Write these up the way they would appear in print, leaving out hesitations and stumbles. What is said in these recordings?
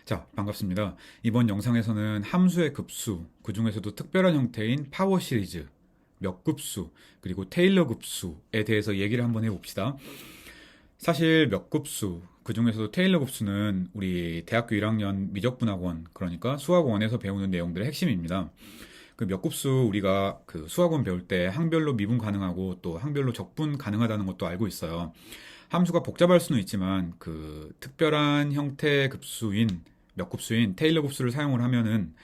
자, 반갑습니다. 이번 영상에서는 함수의 급수, 그 중에서도 특별한 형태인 파워 시리즈, 몇 급수, 그리고 테일러 급수에 대해서 얘기를 한번 해봅시다. 사실 몇 급수, 그 중에서도 테일러 급수는 우리 대학교 1학년 미적분학원, 그러니까 수학원에서 배우는 내용들의 핵심입니다. 그 몇 급수 우리가 그 수학원 배울 때 항별로 미분 가능하고 또 항별로 적분 가능하다는 것도 알고 있어요. 함수가 복잡할 수는 있지만 그 특별한 형태의 급수인 몇 급수인 테일러 급수를 사용을 하면은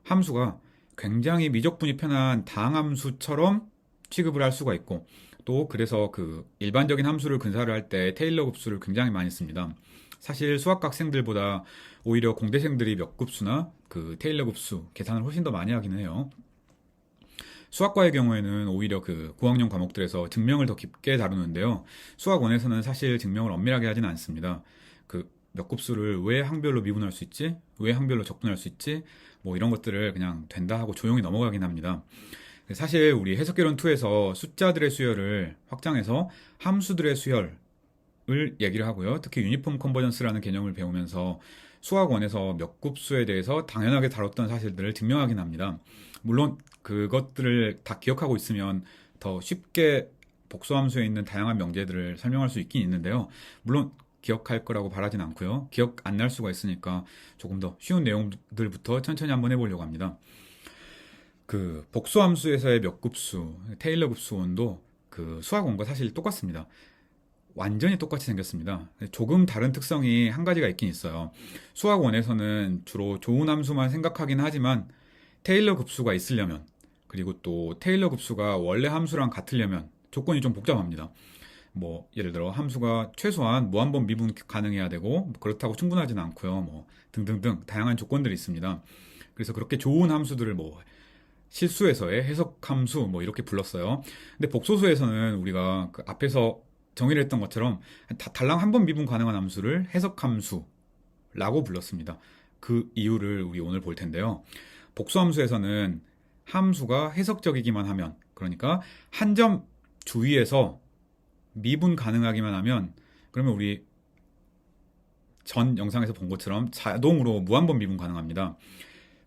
함수가 굉장히 미적분이 편한 다항함수처럼 취급을 할 수가 있고 또 그래서 그 일반적인 함수를 근사를 할 때 테일러 급수를 굉장히 많이 씁니다. 사실 수학 학생들보다 오히려 공대생들이 몇 급수나 그 테일러 급수 계산을 훨씬 더 많이 하기는 해요. 수학과의 경우에는 오히려 그 고학년 과목들에서 증명을 더 깊게 다루는데요. 수학원에서는 사실 증명을 엄밀하게 하진 않습니다. 그 몇 곱수를 왜 항별로 미분할 수 있지? 왜 항별로 적분할 수 있지? 뭐 이런 것들을 그냥 된다 하고 조용히 넘어가긴 합니다. 사실 우리 해석개론 2에서 숫자들의 수열을 확장해서 함수들의 수열을 얘기를 하고요. 특히 유니폼 컨버전스라는 개념을 배우면서 수학원에서 몇 곱수에 대해서 당연하게 다뤘던 사실들을 증명하긴 합니다. 물론 그것들을 다 기억하고 있으면 더 쉽게 복수함수에 있는 다양한 명제들을 설명할 수 있긴 있는데요. 물론 기억할 거라고 바라진 않고요. 기억 안 날 수가 있으니까 조금 더 쉬운 내용들부터 천천히 한번 해보려고 합니다. 그 복수함수에서의 몇 급수, 테일러 급수원도 그 수학원과 사실 똑같습니다. 완전히 똑같이 생겼습니다. 조금 다른 특성이 한 가지가 있긴 있어요. 수학원에서는 주로 좋은 함수만 생각하긴 하지만 테일러 급수가 있으려면 그리고 또 테일러 급수가 원래 함수랑 같으려면 조건이 좀 복잡합니다. 뭐 예를 들어 함수가 최소한 무한번 미분 가능해야 되고 뭐 그렇다고 충분하지는 않고요. 뭐 등등등 다양한 조건들이 있습니다. 그래서 그렇게 좋은 함수들을 뭐 실수에서의 해석함수 뭐 이렇게 불렀어요. 근데 복소수에서는 우리가 그 앞에서 정의를 했던 것처럼 달랑 한 번 미분 가능한 함수를 해석함수라고 불렀습니다. 그 이유를 우리 오늘 볼 텐데요. 복수함수에서는 함수가 해석적이기만 하면, 그러니까 한 점 주위에서 미분 가능하기만 하면, 그러면 우리 전 영상에서 본 것처럼 자동으로 무한번 미분 가능합니다.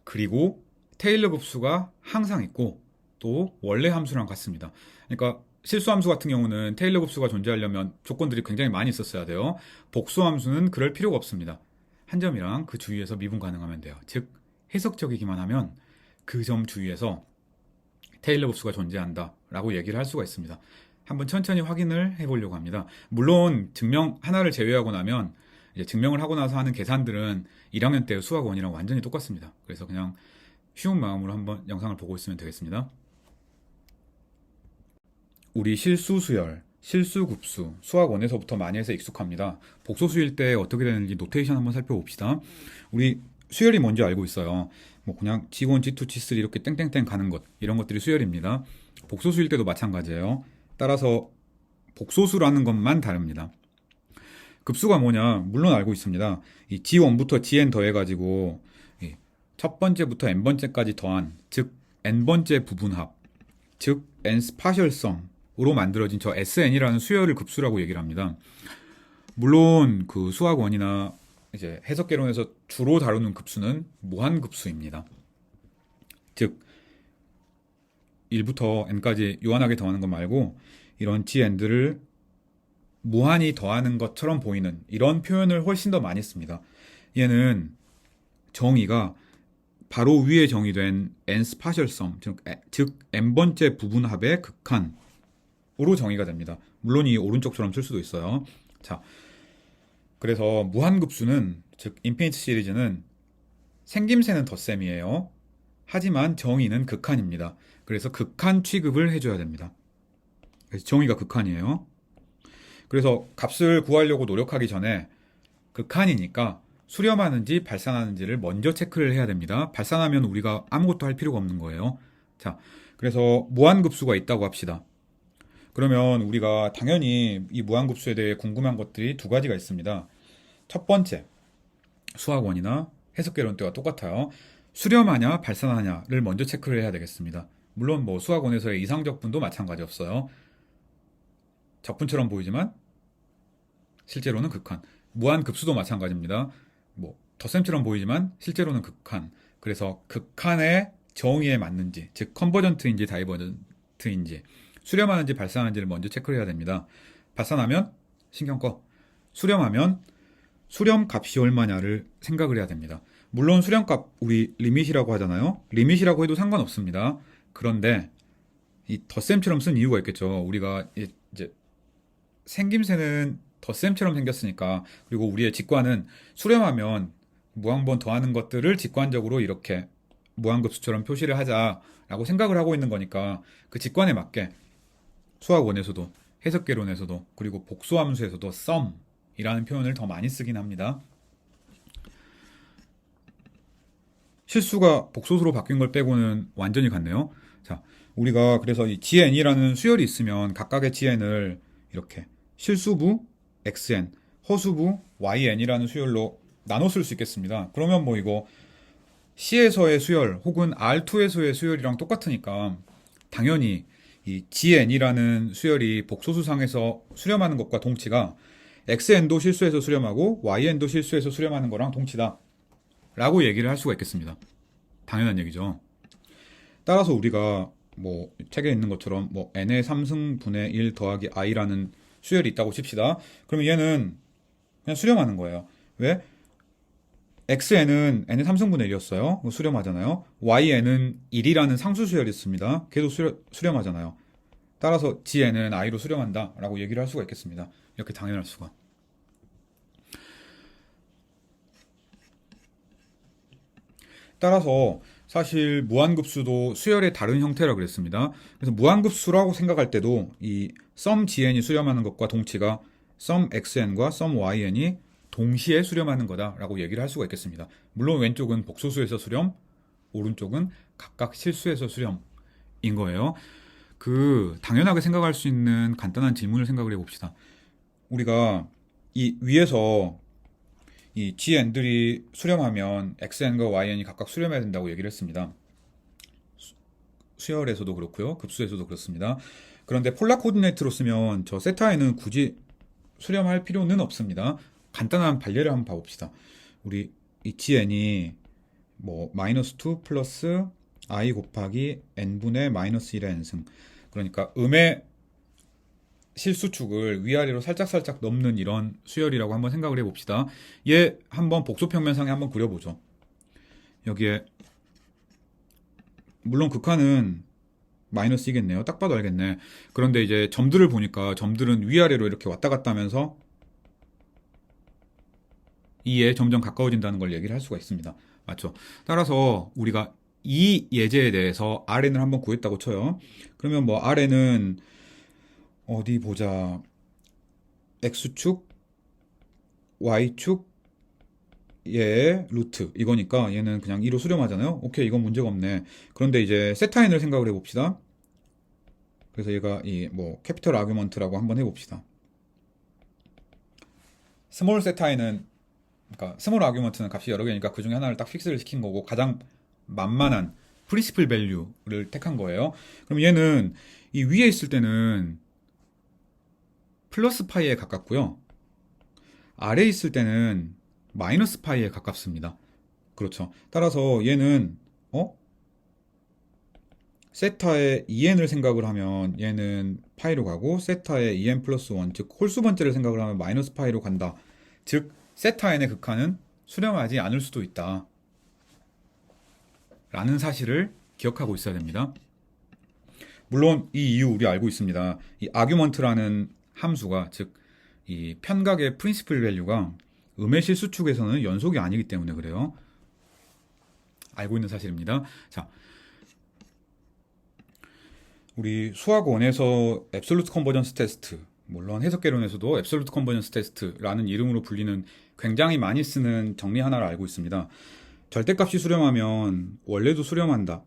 그리고 테일러 급수가 항상 있고 또 원래 함수랑 같습니다. 그러니까 실수함수 같은 경우는 테일러 급수가 존재하려면 조건들이 굉장히 많이 있었어야 돼요. 복수함수는 그럴 필요가 없습니다. 한 점이랑 그 주위에서 미분 가능하면 돼요. 즉 해석적이기만 하면 그 점 주위에서 테일러 급수가 존재한다라고 얘기를 할 수가 있습니다. 한번 천천히 확인을 해보려고 합니다. 물론 증명 하나를 제외하고 나면 이제 증명을 하고 나서 하는 계산들은 1학년 때 수학원이랑 완전히 똑같습니다. 그래서 그냥 쉬운 마음으로 한번 영상을 보고 있으면 되겠습니다. 우리 실수수열, 실수급수, 수학원에서부터 많이 해서 익숙합니다. 복소수일 때 어떻게 되는지 노테이션 한번 살펴봅시다. 우리 수열이 뭔지 알고 있어요. 뭐 그냥 G1, G2, G3 이렇게 땡땡땡 가는 것, 이런 것들이 수열입니다. 복소수일 때도 마찬가지예요. 따라서 복소수라는 것만 다릅니다. 급수가 뭐냐? 물론 알고 있습니다. 이 G1부터 Gn 더해가지고 첫 번째부터 n번째까지 더한, 즉 n번째 부분합, 즉 n 스파셜성으로 만들어진 저 SN이라는 수열을 급수라고 얘기를 합니다. 물론 그 수학원이나 이제 해석개론에서 주로 다루는 급수는 무한급수입니다. 즉 1부터 n까지 유한하게 더하는 것 말고 이런 gn들을 무한히 더하는 것처럼 보이는 이런 표현을 훨씬 더 많이 씁니다. 얘는 정의가 바로 위에 정의된 n 스파셜성, 즉 n번째 부분합의 극한으로 정의가 됩니다. 물론 이 오른쪽처럼 쓸 수도 있어요. 자, 그래서 무한급수는, 즉 인피니트 시리즈는 생김새는 덧셈이에요. 하지만 정의는 극한입니다. 그래서 극한 취급을 해줘야 됩니다. 그래서 정의가 극한이에요. 그래서 값을 구하려고 노력하기 전에 극한이니까 수렴하는지 발산하는지를 먼저 체크를 해야 됩니다. 발산하면 우리가 아무것도 할 필요가 없는 거예요. 자, 그래서 무한급수가 있다고 합시다. 그러면 우리가 당연히 이 무한급수에 대해 궁금한 것들이 두 가지가 있습니다. 첫 번째, 수학원이나 해석개론 때와 똑같아요. 수렴하냐 발산하냐를 먼저 체크를 해야 되겠습니다. 물론 뭐 수학원에서의 이상적분도 마찬가지 없어요. 적분처럼 보이지만 실제로는 극한. 무한급수도 마찬가지입니다. 뭐 덧셈처럼 보이지만 실제로는 극한. 그래서 극한의 정의에 맞는지, 즉 컨버전트인지 다이버전트인지, 수렴하는지 발산하는지를 먼저 체크를 해야 됩니다. 발산하면 신경 꺼. 수렴하면 수렴 값이 얼마냐를 생각을 해야 됩니다. 물론 수렴값 우리 리밋이라고 하잖아요. 리밋이라고 해도 상관없습니다. 그런데 이 덧셈처럼 쓴 이유가 있겠죠. 우리가 이제 생김새는 덧셈처럼 생겼으니까, 그리고 우리의 직관은 수렴하면 무한번 더하는 것들을 직관적으로 이렇게 무한급수처럼 표시를 하자라고 생각을 하고 있는 거니까 그 직관에 맞게 수학원에서도 해석개론에서도 그리고 복수함수에서도 sum이라는 표현을 더 많이 쓰긴 합니다. 실수가 복소수로 바뀐 걸 빼고는 완전히 같네요. 자, 우리가 그래서 이 GN이라는 수열이 있으면 각각의 GN을 이렇게 실수부 XN, 허수부 YN이라는 수열로 나눠 쓸 수 있겠습니다. 그러면 뭐 이거 C에서의 수열 혹은 R2에서의 수열이랑 똑같으니까 당연히 이 GN이라는 수열이 복소수상에서 수렴하는 것과 동치가 XN도 실수해서 수렴하고 YN도 실수해서 수렴하는 거랑 동치다 라고 얘기를 할 수가 있겠습니다. 당연한 얘기죠. 따라서 우리가 뭐 책에 있는 것처럼 뭐 n의 3승분의 1 더하기 i라는 수열이 있다고 칩시다. 그러면 얘는 그냥 수렴하는 거예요. 왜? xn은 n의 3승분의 1이었어요. 수렴하잖아요. yn은 1이라는 상수 수열이 있습니다. 걔도 수렴하잖아요. 따라서 gn은 i로 수렴한다 라고 얘기를 할 수가 있겠습니다. 이렇게 당연할 수가. 따라서 사실 무한급수도 수열의 다른 형태라 그랬습니다. 그래서 무한급수라고 생각할 때도 이 sum gn이 수렴하는 것과 동치가 sum xn과 sum yn이 동시에 수렴하는 거다라고 얘기를 할 수가 있겠습니다. 물론 왼쪽은 복소수에서 수렴, 오른쪽은 각각 실수에서 수렴인 거예요. 당연하게 생각할 수 있는 간단한 질문을 생각을 해봅시다. 우리가 이 위에서 이 GN들이 수렴하면 XN과 YN이 각각 수렴해야 된다고 얘기를 했습니다. 수열에서도 그렇고요. 급수에서도 그렇습니다. 그런데 폴라 코디네이트로 쓰면 저 세타에는 굳이 수렴할 필요는 없습니다. 간단한 발례를 한번 봐봅시다. 우리 이 GN이 뭐 -2 플러스 I 곱하기 n분의 -1의 n승. 그러니까 음의 실수축을 위아래로 살짝살짝 넘는 이런 수열이라고 한번 생각을 해봅시다. 얘 한번 복소평면상에 한번 그려보죠. 여기에 물론 극한은 마이너스이겠네요. 딱 봐도 알겠네. 그런데 이제 점들을 보니까 점들은 위아래로 이렇게 왔다 갔다 하면서 2에 점점 가까워진다는 걸 얘기를 할 수가 있습니다. 맞죠? 따라서 우리가 이 예제에 대해서 RN을 한번 구했다고 쳐요. 그러면 뭐 RN은 어디 보자. X축, Y축, 얘의 루트 이거니까 얘는 그냥 2로 수렴하잖아요. 오케이, 이건 문제가 없네. 그런데 이제 세타인을 생각을 해봅시다. 그래서 얘가 이 뭐 캐피털 아규먼트라고 한번 해봅시다. 스몰 세타인은 그러니까 스몰 아규먼트는 값이 여러 개니까 그 중에 하나를 딱 픽스를 시킨 거고 가장 만만한 프린시플 밸류를 택한 거예요. 그럼 얘는 이 위에 있을 때는 플러스 파이에 가깝고요. 아래에 있을 때는 마이너스 파이에 가깝습니다. 그렇죠. 따라서 얘는 세타의 2n을 생각을 하면 얘는 파이로 가고 세타의 2n 플러스 1, 즉 홀수 번째를 생각을 하면 마이너스 파이로 간다. 즉 세타 n의 극한은 수렴하지 않을 수도 있다 라는 사실을 기억하고 있어야 됩니다. 물론 이 이유 우리 알고 있습니다. 이 아규먼트라는 함수가 즉 이 편각의 프린시플 밸류가 음의 실수축에서는 연속이 아니기 때문에 그래요. 알고 있는 사실입니다. 자, 우리 수학원에서 앱솔루트 컨버전스 테스트, 물론 해석개론에서도 앱솔루트 컨버전스 테스트라는 이름으로 불리는 굉장히 많이 쓰는 정리 하나를 알고 있습니다. 절대값이 수렴하면 원래도 수렴한다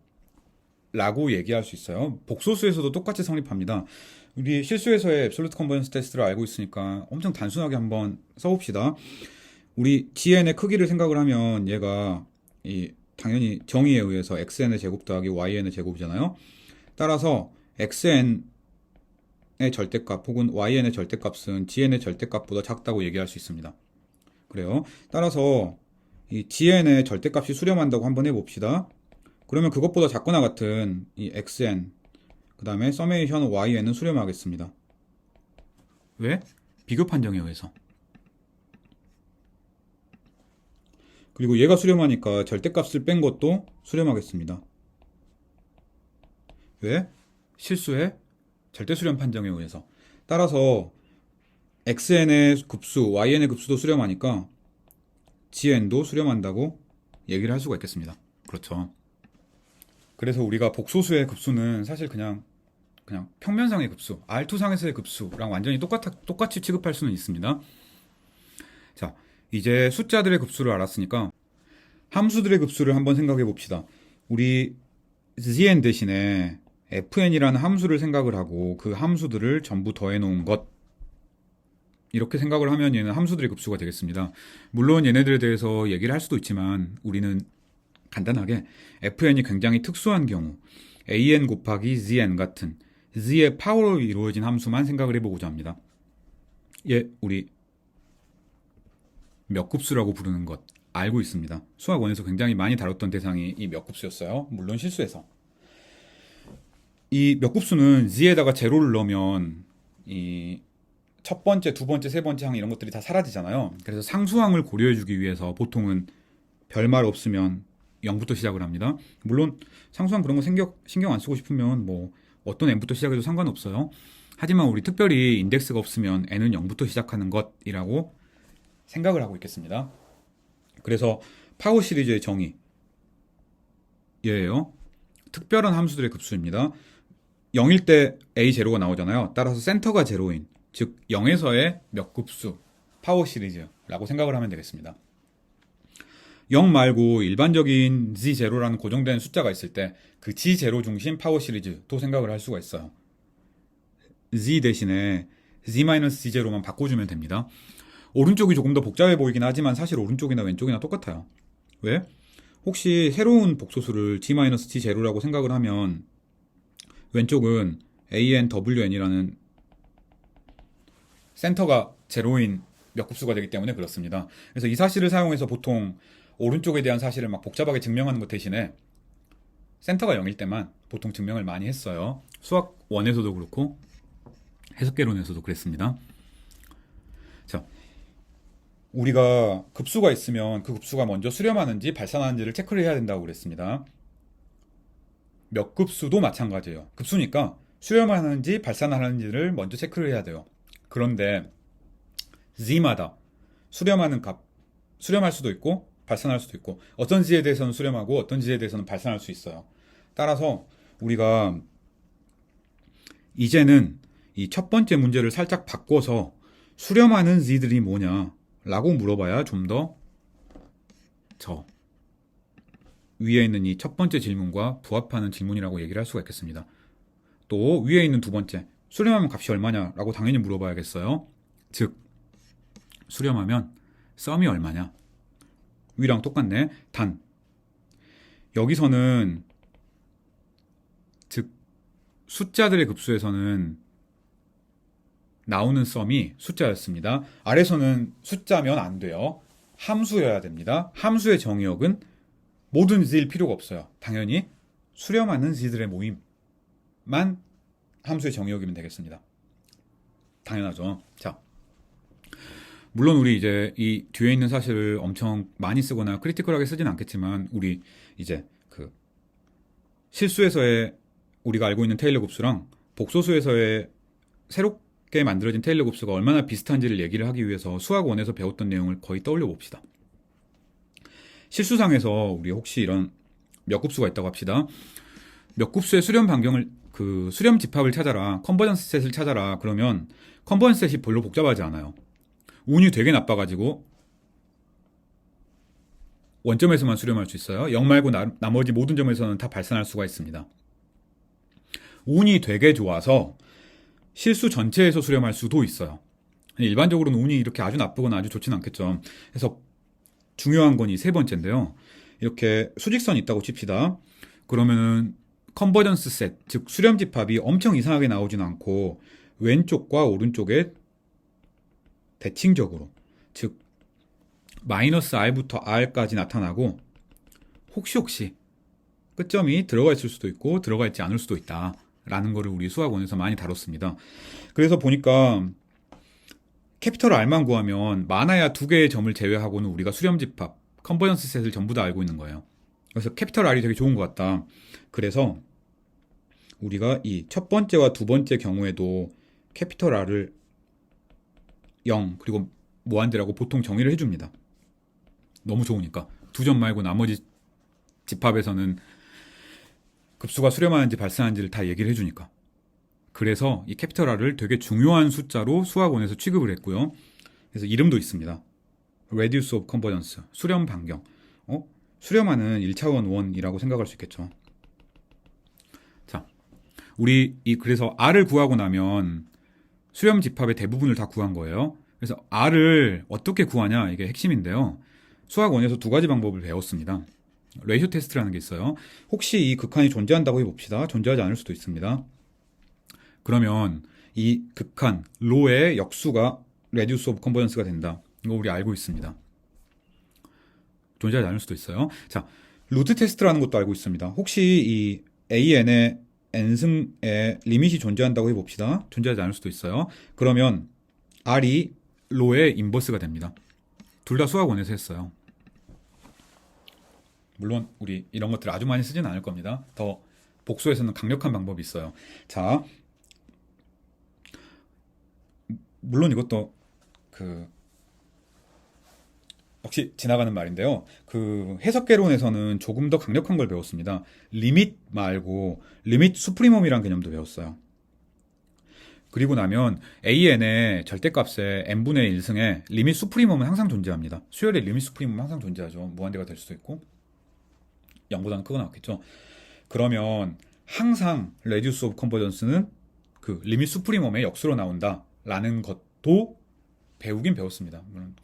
라고 얘기할 수 있어요. 복소수에서도 똑같이 성립합니다. 우리 실수에서의 앱솔루트 컨버전스 테스트를 알고 있으니까 엄청 단순하게 한번 써봅시다. 우리 GN의 크기를 생각을 하면 얘가 당연히 정의에 의해서 XN의 제곱 더하기 YN의 제곱이잖아요. 따라서 XN의 절대값 혹은 YN의 절대값은 GN의 절대값보다 작다고 얘기할 수 있습니다. 그래요. 따라서 이 GN의 절대값이 수렴한다고 한번 해봅시다. 그러면 그것보다 작거나 같은 이 XN, 그 다음에 서메이션 YN은 수렴하겠습니다. 왜? 비교 판정에 의해서. 그리고 얘가 수렴하니까 절대값을 뺀 것도 수렴하겠습니다. 왜? 실수의 절대 수렴 판정에 의해서. 따라서 XN의 급수, YN의 급수도 수렴하니까 GN도 수렴한다고 얘기를 할 수가 있겠습니다. 그렇죠. 그래서 우리가 복소수의 급수는 사실 그냥 평면상의 급수, R2상에서의 급수랑 완전히 똑같이 취급할 수는 있습니다. 자, 이제 숫자들의 급수를 알았으니까 함수들의 급수를 한번 생각해 봅시다. 우리 zn 대신에 fn이라는 함수를 생각을 하고 그 함수들을 전부 더해 놓은 것, 이렇게 생각을 하면 얘는 함수들의 급수가 되겠습니다. 물론 얘네들에 대해서 얘기를 할 수도 있지만 우리는 간단하게 fn이 굉장히 특수한 경우 an 곱하기 zn 같은 z의 파워로 이루어진 함수만 생각을 해보고자 합니다. 얘 우리 몇 급수라고 부르는 것 알고 있습니다. 수학 1에서 굉장히 많이 다뤘던 대상이 이 몇 급수였어요. 물론 실수해서. 이 몇 급수는 z에다가 제로를 넣으면 이 첫 번째, 두 번째, 세 번째 항 이런 것들이 다 사라지잖아요. 그래서 상수항을 고려해주기 위해서 보통은 별말 없으면 0부터 시작을 합니다. 물론 상수항 그런 거 신경 안 쓰고 싶으면 뭐 어떤 n부터 시작해도 상관없어요. 하지만 우리 특별히 인덱스가 없으면 n은 0부터 시작하는 것이라고 생각을 하고 있겠습니다. 그래서 파워 시리즈의 정의 얘예요. 특별한 함수들의 급수입니다. 0일 때 a0가 나오잖아요. 따라서 센터가 제로인, 즉 0에서의 몇 급수 파워 시리즈라고 생각을 하면 되겠습니다. 0 말고 일반적인 z0라는 고정된 숫자가 있을 때 그 g0 중심 파워 시리즈도 생각을 할 수가 있어요. z 대신에 z-g0만 바꿔주면 됩니다. 오른쪽이 조금 더 복잡해 보이긴 하지만 사실 오른쪽이나 왼쪽이나 똑같아요. 왜? 혹시 새로운 복소수를 g-g0라고 생각을 하면 왼쪽은 ANWN이라는 센터가 제로인 몇 급수가 되기 때문에 그렇습니다. 그래서 이 사실을 사용해서 보통 오른쪽에 대한 사실을 막 복잡하게 증명하는 것 대신에 센터가 0일 때만 보통 증명을 많이 했어요. 수학 1에서도 그렇고 해석개론에서도 그랬습니다. 자, 우리가 급수가 있으면 그 급수가 먼저 수렴하는지 발산하는지를 체크를 해야 된다고 그랬습니다. 몇 급수도 마찬가지예요. 급수니까 수렴하는지 발산하는지를 먼저 체크를 해야 돼요. 그런데 z마다 수렴하는 값, 수렴할 수도 있고 발산할 수도 있고 어떤 z에 대해서는 수렴하고 어떤 z에 대해서는 발산할 수 있어요. 따라서 우리가 이제는 이 첫 번째 문제를 살짝 바꿔서 수렴하는 z들이 뭐냐 라고 물어봐야 좀 더 저 위에 있는 이 첫 번째 질문과 부합하는 질문이라고 얘기를 할 수가 있겠습니다. 또 위에 있는 두 번째, 수렴하면 값이 얼마냐 라고 당연히 물어봐야겠어요. 즉 수렴하면 썸이 얼마냐, 위랑 똑같네. 단 여기서는 즉 숫자들의 급수에서는 나오는 썸이 숫자였습니다. 아래서는 숫자면 안 돼요. 함수여야 됩니다. 함수의 정의역은 모든 z일 필요가 없어요. 당연히 수렴하는 z들의 모임만 함수의 정의역이면 되겠습니다. 당연하죠. 자, 물론 우리 이제 이 뒤에 있는 사실을 엄청 많이 쓰거나 크리티컬하게 쓰진 않겠지만 우리 이제 그 실수에서의 우리가 알고 있는 테일러 곱수랑 복소수에서의 새롭게 만들어진 테일러 곱수가 얼마나 비슷한지를 얘기를 하기 위해서 수학 1에서 배웠던 내용을 거의 떠올려 봅시다. 실수상에서 우리 혹시 이런 몇 곱수가 있다고 합시다. 몇 곱수의 수렴 반경을 그 수렴 집합을 찾아라, 컨버전스 셋을 찾아라. 그러면 컨버전스 셋이 별로 복잡하지 않아요. 운이 되게 나빠가지고 원점에서만 수렴할 수 있어요. 0 말고 나머지 모든 점에서는 다 발산할 수가 있습니다. 운이 되게 좋아서 실수 전체에서 수렴할 수도 있어요. 일반적으로는 운이 이렇게 아주 나쁘거나 아주 좋지는 않겠죠. 그래서 중요한 건 이 세 번째인데요. 이렇게 수직선이 있다고 칩시다. 그러면은 컨버전스 셋, 즉 수렴 집합이 엄청 이상하게 나오진 않고 왼쪽과 오른쪽에 대칭적으로, 즉 마이너스 r부터 r까지 나타나고 혹시 끝점이 들어가 있을 수도 있고 들어가 있지 않을 수도 있다 라는 거를 우리 수학원에서 많이 다뤘습니다. 그래서 보니까 캐피털 R만 구하면 많아야 두 개의 점을 제외하고는 우리가 수렴집합, 컨버전스 셋을 전부 다 알고 있는 거예요. 그래서 캐피털 R이 되게 좋은 것 같다. 그래서 우리가 이 첫 번째와 두 번째 경우에도 캐피털 R을 0 그리고 무한대라고 보통 정의를 해줍니다. 너무 좋으니까. 두 점 말고 나머지 집합에서는 급수가 수렴하는지 발생하는지를 다 얘기를 해주니까. 그래서 이 캐피털 R을 되게 중요한 숫자로 수학원에서 취급을 했고요. 그래서 이름도 있습니다. Radius of Convergence, 수렴 반경. 수렴하는 1차원 원이라고 생각할 수 있겠죠. 자, 그래서 R을 구하고 나면 수렴 집합의 대부분을 다 구한 거예요. 그래서 R을 어떻게 구하냐, 이게 핵심인데요. 수학원에서 두 가지 방법을 배웠습니다. 레이쇼 테스트라는 게 있어요. 혹시 이 극한이 존재한다고 해봅시다. 존재하지 않을 수도 있습니다. 그러면 이 극한, 로의 역수가 레디우스 오브 컨버전스가 된다. 이거 우리 알고 있습니다. 존재하지 않을 수도 있어요. 자, 루트 테스트라는 것도 알고 있습니다. 혹시 이 AN의 n승의 리밋이 존재한다고 해봅시다. 존재하지 않을 수도 있어요. 그러면 R이 로의 인버스가 됩니다. 둘 다 수학원에서 했어요. 물론 우리 이런 것들 아주 많이 쓰진 않을 겁니다. 더 복수에서는 강력한 방법이 있어요. 자, 물론 이것도 역시 지나가는 말인데요. 해석개론에서는 조금 더 강력한 걸 배웠습니다. 리밋 말고 리밋 수프리멈이란 개념도 배웠어요. 그리고 나면 AN의 절대값의 n분의 1승에 리밋 수프리멈은 항상 존재합니다. 수열의 리밋 수프리멈은 항상 존재하죠. 무한대가 될 수도 있고 0보다는 크거나 같겠죠. 그러면 항상 레디우스 오브 컨버전스는 그 리밋 수프리멈의 역수로 나온다라는 것도 배우긴 배웠습니다. 물론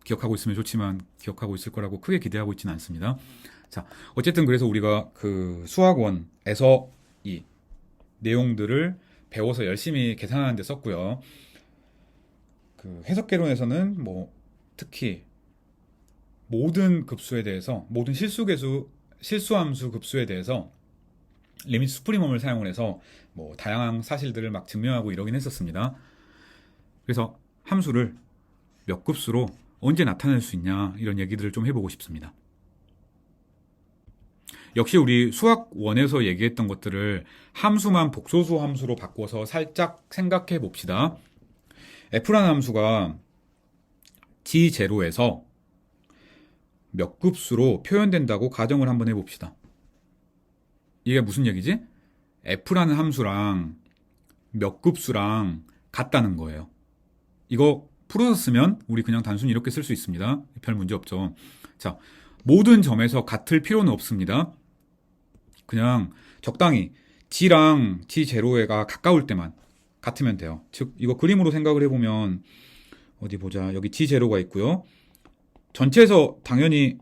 기억하고 있으면 좋지만 기억하고 있을 거라고 크게 기대하고 있지는 않습니다. 자, 어쨌든 그래서 우리가 수학원에서 이 내용들을 배워서 열심히 계산하는 데 썼고요. 해석개론에서는 특히 모든 급수에 대해서, 모든 실수함수 급수에 대해서 리밋 수프리멈을 사용을 해서 다양한 사실들을 막 증명하고 이러긴 했었습니다. 그래서 함수를 몇 급수로 언제 나타낼 수 있냐, 이런 얘기들을 좀 해보고 싶습니다. 역시 우리 수학 1에서 얘기했던 것들을 함수만 복소수 함수로 바꿔서 살짝 생각해 봅시다. f라는 함수가 g0에서 몇 급수로 표현된다고 가정을 한번 해봅시다. 이게 무슨 얘기지? f라는 함수랑 몇 급수랑 같다는 거예요. 이거 풀어서 쓰면 우리 그냥 단순히 이렇게 쓸 수 있습니다. 별 문제 없죠. 자, 모든 점에서 같을 필요는 없습니다. 그냥 적당히 g랑 g0가 가까울 때만 같으면 돼요. 즉 이거 그림으로 생각을 해보면 어디 보자. 여기 g0가 있고요. 전체에서 당연히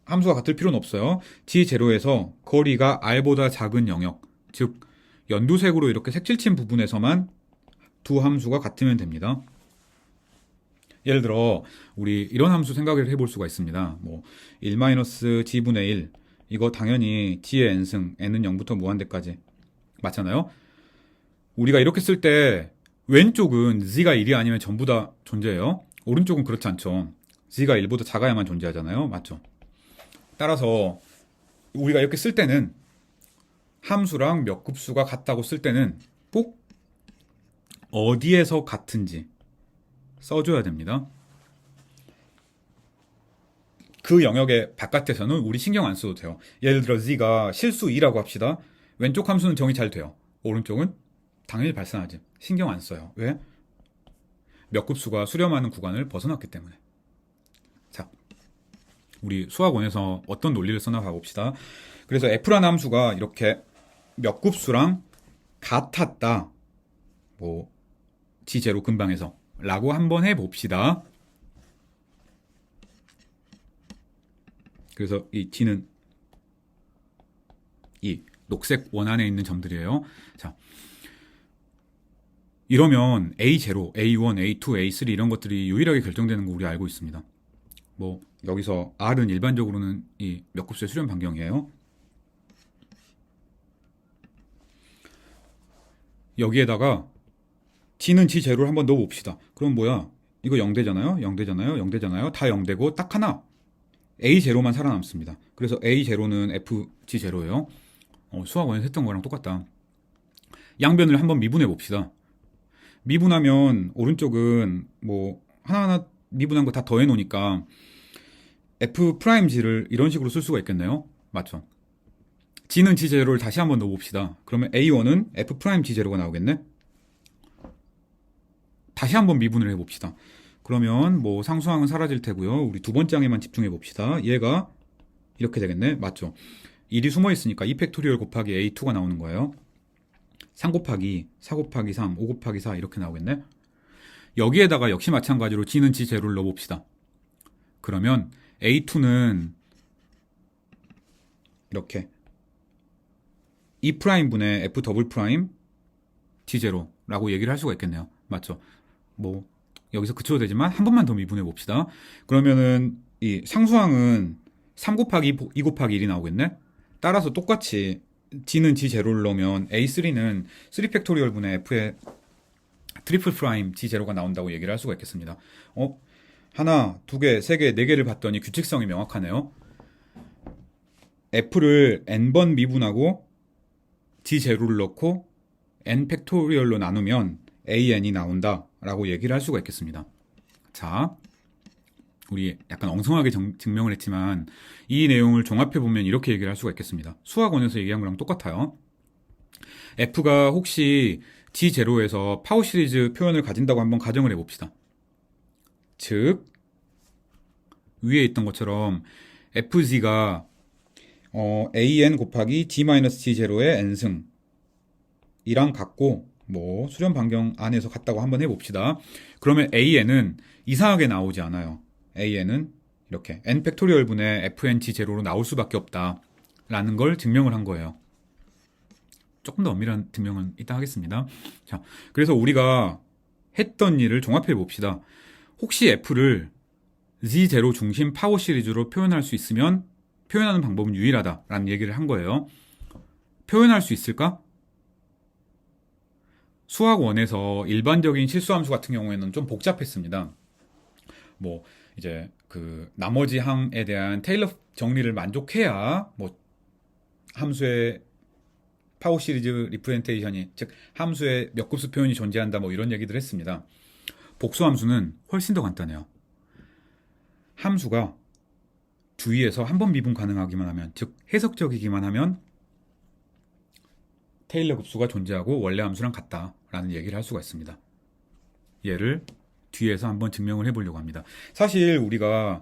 함수가 같을 필요는 없어요. g0에서 거리가 r보다 작은 영역, 즉 연두색으로 이렇게 색칠친 부분에서만 두 함수가 같으면 됩니다. 예를 들어 우리 이런 함수 생각을 해볼 수가 있습니다. 1-g분의 1, 이거 당연히 g의 n승, n은 0부터 무한대까지 맞잖아요. 우리가 이렇게 쓸 때 왼쪽은 g가 1이 아니면 전부 다 존재해요. 오른쪽은 그렇지 않죠. g가 1보다 작아야만 존재하잖아요. 맞죠? 따라서 우리가 이렇게 쓸 때는 함수랑 몇 급수가 같다고 쓸 때는 꼭 어디에서 같은지 써줘야 됩니다. 그 영역의 바깥에서는 우리 신경 안 써도 돼요. 예를 들어 g가 실수 2라고 합시다. 왼쪽 함수는 정의 잘 돼요. 오른쪽은 당연히 발생하지. 신경 안 써요. 왜? 몇 급수가 수렴하는 구간을 벗어났기 때문에. 자, 우리 수학원에서 어떤 논리를 써나 가봅시다. 그래서 f라는 함수가 이렇게 몇 급수랑 같았다. g0 근방에서 라고 한번 해봅시다. 그래서 이 g는 이 녹색 원 안에 있는 점들이에요. 자, 이러면 A0, A1, A2, A3 이런 것들이 유일하게 결정되는 거 우리 알고 있습니다. 뭐 여기서 R은 일반적으로는 이 몇 급수의 수렴 반경이에요. 여기에다가 G는 G0를 한번 넣어봅시다. 그럼 뭐야? 이거 0대잖아요? 0대잖아요? 0대잖아요? 다 0대고 딱 하나 A0만 살아남습니다. 그래서 A0는 FG0예요. 수학원에서 했던 거랑 똑같다. 양변을 한번 미분해 봅시다. 미분하면 오른쪽은 뭐 하나하나 미분한 거 다 더해 놓으니까 F'G를 이런 식으로 쓸 수가 있겠네요. 맞죠? G는 G0를 다시 한번 넣어봅시다. 그러면 A1은 F'G0가 나오겠네? 다시 한번 미분을 해봅시다. 그러면 뭐 상수항은 사라질 테고요. 우리 두 번째 항에만 집중해 봅시다. 얘가 이렇게 되겠네? 맞죠? 1이 숨어 있으니까 2팩토리얼 곱하기 A2가 나오는 거예요. 3 곱하기 4 곱하기 3, 5 곱하기 4 이렇게 나오겠네? 여기에다가 역시 마찬가지로 G는 G0를 넣어봅시다. 그러면 A2는 이렇게 E'분의 F 더블 프라임 G0라고 얘기를 할 수가 있겠네요. 맞죠? 뭐 여기서 그쳐도 되지만 한 번만 더 미분해 봅시다. 그러면은 이 상수항은 3 곱하기 2 곱하기 1이 나오겠네? 따라서 똑같이 G는 G0를 넣으면 A3는 3팩토리얼 분의 F의 트리플 프라임 G0가 나온다고 얘기를 할 수가 있겠습니다. 하나, 두 개, 세 개, 네 개를 봤더니 규칙성이 명확하네요. F를 n번 미분하고 G0를 넣고 n 팩토리얼로 나누면 AN이 나온다 라고 얘기를 할 수가 있겠습니다. 자, 우리 약간 엉성하게 증명을 했지만 이 내용을 종합해보면 이렇게 얘기를 할 수가 있겠습니다. 수학원에서 얘기한 거랑 똑같아요. F가 혹시 G0에서 파워 시리즈 표현을 가진다고 한번 가정을 해봅시다. 즉 위에 있던 것처럼 FG가 AN 곱하기 G-G0의 n승 이랑 같고 뭐 수렴 반경 안에서 같다고 한번 해봅시다. 그러면 AN은 이상하게 나오지 않아요. AN은 이렇게 n 팩토리얼 분의 FNG0로 나올 수밖에 없다 라는 걸 증명을 한 거예요. 조금 더 엄밀한 증명은 이따 하겠습니다. 자, 그래서 우리가 했던 일을 종합해 봅시다. 혹시 F를 Z0 중심 파워 시리즈로 표현할 수 있으면 표현하는 방법은 유일하다라는 얘기를 한 거예요. 표현할 수 있을까? 수학원에서 일반적인 실수함수 같은 경우에는 좀 복잡했습니다. 뭐 이제 그 나머지 항에 대한 테일러 정리를 만족해야 뭐 함수의 파워 시리즈 리프레젠테이션이 즉 함수의 몇 급수 표현이 존재한다 뭐 이런 얘기들 했습니다. 복수함수는 훨씬 더 간단해요. 함수가 주위에서 한 번 미분 가능하기만 하면 즉 해석적이기만 하면 테일러 급수가 존재하고 원래 함수랑 같다라는 얘기를 할 수가 있습니다. 얘를 뒤에서 한번 증명을 해보려고 합니다. 사실 우리가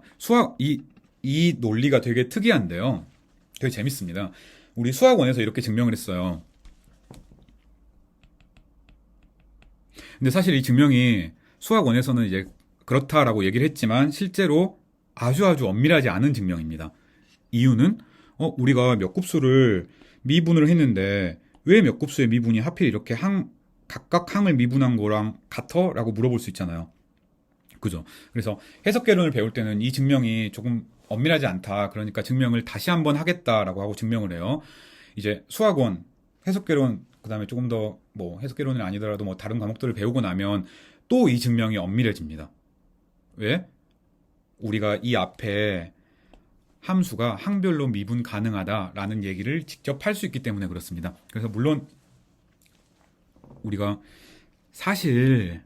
이 논리가 되게 특이한데요. 되게 재밌습니다. 우리 수학원에서 이렇게 증명을 했어요. 근데 사실 이 증명이 수학원에서는 이제 그렇다라고 얘기를 했지만 실제로 아주 엄밀하지 않은 증명입니다. 이유는 우리가 몇 급수를 미분을 했는데 왜 몇 급수의 미분이 하필 이렇게 각각 항을 미분한 거랑 같아? 라고 물어볼 수 있잖아요. 그죠? 그래서 해석개론을 배울 때는 이 증명이 조금 엄밀하지 않다. 그러니까 증명을 다시 한번 하겠다라고 하고 증명을 해요. 이제 수학원, 해석개론, 그 다음에 조금 더 뭐 해석개론이 아니더라도 뭐 다른 과목들을 배우고 나면 또 이 증명이 엄밀해집니다. 왜? 우리가 이 앞에 함수가 항별로 미분 가능하다라는 얘기를 직접 할 수 있기 때문에 그렇습니다. 그래서 물론 우리가 사실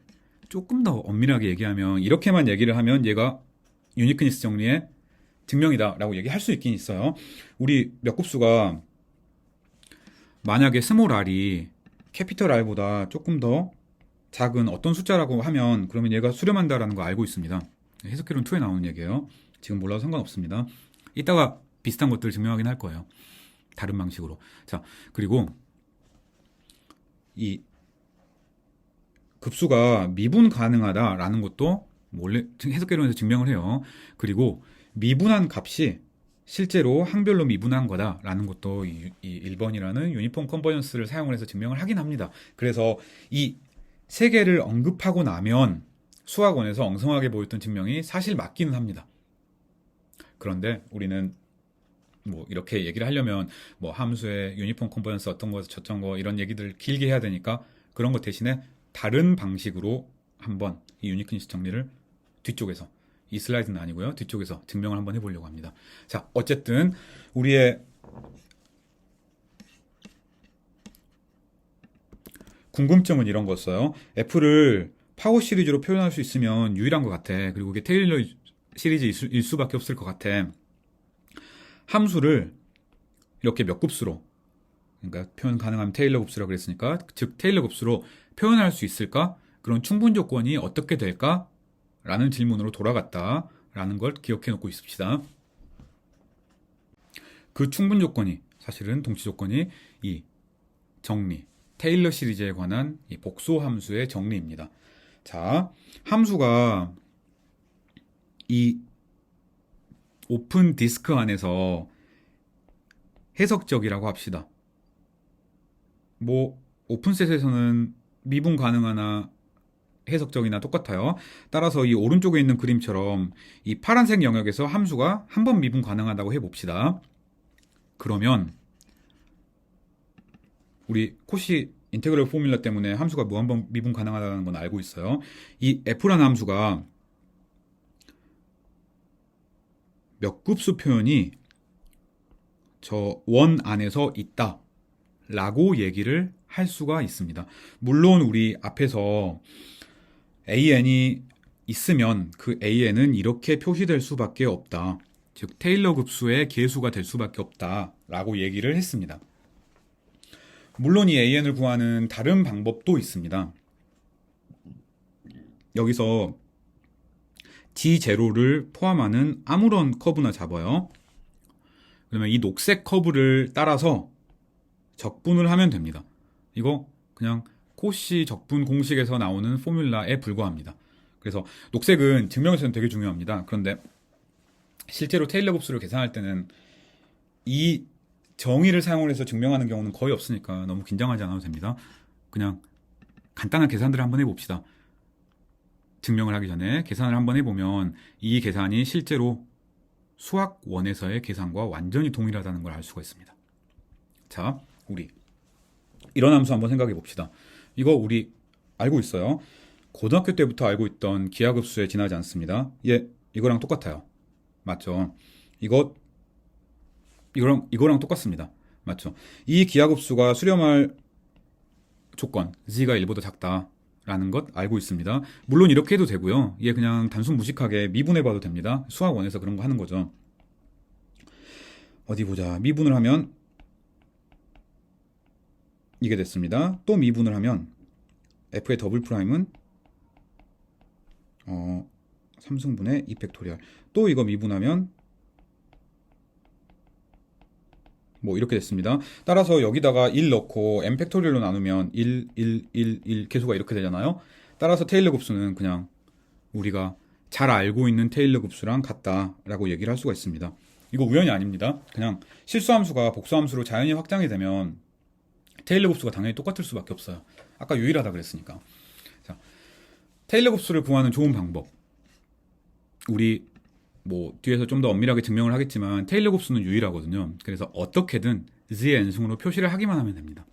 조금 더 엄밀하게 얘기하면 이렇게만 얘기를 하면 얘가 유니크니스 정리의 증명이다 라고 얘기할 수 있긴 있어요. 우리 몇 급수가 만약에 스몰 r이 캐피털 R보다 조금 더 작은 어떤 숫자라고 하면 그러면 얘가 수렴한다라는 거 알고 있습니다. 해석개론 2에 나오는 얘기예요. 지금 몰라도 상관없습니다. 이따가 비슷한 것들을 증명하긴 할 거예요. 다른 방식으로. 자, 그리고 이 급수가 미분 가능하다라는 것도 원래 해석개론에서 증명을 해요. 그리고 미분한 값이 실제로 항별로 미분한 거다라는 것도 이 1번이라는 유니폼 컨버전스를 사용을 해서 증명을 하긴 합니다. 그래서 이 세개를 언급하고 나면 수학원에서 엉성하게 보였던 증명이 사실 맞기는 합니다. 그런데 우리는 뭐 이렇게 얘기를 하려면 뭐 함수의 유니폼 컴포넌스 어떤 거 저런 거 이런 얘기들 길게 해야 되니까 그런 거 대신에 다른 방식으로 한번 이 유니크니스 정리를 뒤쪽에서, 이 슬라이드는 아니고요, 뒤쪽에서 증명을 한번 해보려고 합니다. 자, 어쨌든 우리의 궁금증은 이런 거였어요. F를 파워 시리즈로 표현할 수 있으면 유일한 것 같아. 그리고 그게 테일러 시리즈일 수밖에 없을 것 같아. 함수를 이렇게 몇 급수로, 그러니까 표현 가능하면 테일러 급수라고 그랬으니까, 즉 테일러 급수로 표현할 수 있을까? 그런 충분 조건이 어떻게 될까? 라는 질문으로 돌아갔다라는 걸 기억해 놓고 있읍시다. 그 충분 조건이, 사실은 동치 조건이 이 정리, 테일러 시리즈에 관한 이 복소 함수의 정리입니다. 자, 함수가 이 오픈 디스크 안에서 해석적이라고 합시다. 뭐 오픈셋에서는 미분 가능하나 해석적이나 똑같아요. 따라서 이 오른쪽에 있는 그림처럼 이 파란색 영역에서 함수가 한 번 미분 가능하다고 해봅시다. 그러면 우리 코시 인테그럴 포뮬러 때문에 함수가 무한번 미분 가능하다는 건 알고 있어요. 이 f라는 함수가 몇 급수 표현이 저 원 안에서 있다 라고 얘기를 할 수가 있습니다. 물론 우리 앞에서 an이 있으면 그 an은 이렇게 표시될 수밖에 없다, 즉 테일러 급수의 계수가 될 수밖에 없다 라고 얘기를 했습니다. 물론 이 an을 구하는 다른 방법도 있습니다. 여기서 G0를 포함하는 아무런 커브나 잡아요. 그러면 이 녹색 커브를 따라서 적분을 하면 됩니다. 이거 그냥 코시 적분 공식에서 나오는 포뮬라에 불과합니다. 그래서 녹색은 증명에서는 되게 중요합니다. 그런데 실제로 테일러 급수를 계산할 때는 이 정의를 사용해서 증명하는 경우는 거의 없으니까 너무 긴장하지 않아도 됩니다. 그냥 간단한 계산들을 한번 해봅시다. 증명을 하기 전에 계산을 한번 해보면 이 계산이 실제로 수학 원에서의 계산과 완전히 동일하다는 걸 알 수가 있습니다. 자, 우리 이런 함수 한번 생각해 봅시다. 이거 우리 알고 있어요. 고등학교 때부터 알고 있던 기하급수에 지나지 않습니다. 이거랑 똑같아요. 맞죠? 이거랑 똑같습니다. 맞죠? 이 기하급수가 수렴할 조건, z가 1보다 작다라는 것 알고 있습니다. 물론 이렇게 해도 되고요. 이게 그냥 단순 무식하게 미분해봐도 됩니다. 수학 원에서 그런 거 하는 거죠. 어디 보자. 미분을 하면 이게 됐습니다. 또 미분을 하면 f의 더블 프라임은 3승분의 2팩토리얼. 또 이거 미분하면 뭐 이렇게 됐습니다. 따라서 여기다가 1 넣고 n 팩토리얼로 나누면 1, 1, 1, 1 계수가 이렇게 되잖아요. 따라서 테일러 급수는 그냥 우리가 잘 알고 있는 테일러 급수랑 같다라고 얘기를 할 수가 있습니다. 이거 우연이 아닙니다. 그냥 실수함수가 복수함수로 자연히 확장이 되면 테일러 급수가 당연히 똑같을 수밖에 없어요. 아까 유일하다 그랬으니까. 자, 테일러 급수를 구하는 좋은 방법. 우리 뭐 뒤에서 좀 더 엄밀하게 증명을 하겠지만 테일러 급수는 유일하거든요. 그래서 어떻게든 z의 n승으로 표시를 하기만 하면 됩니다.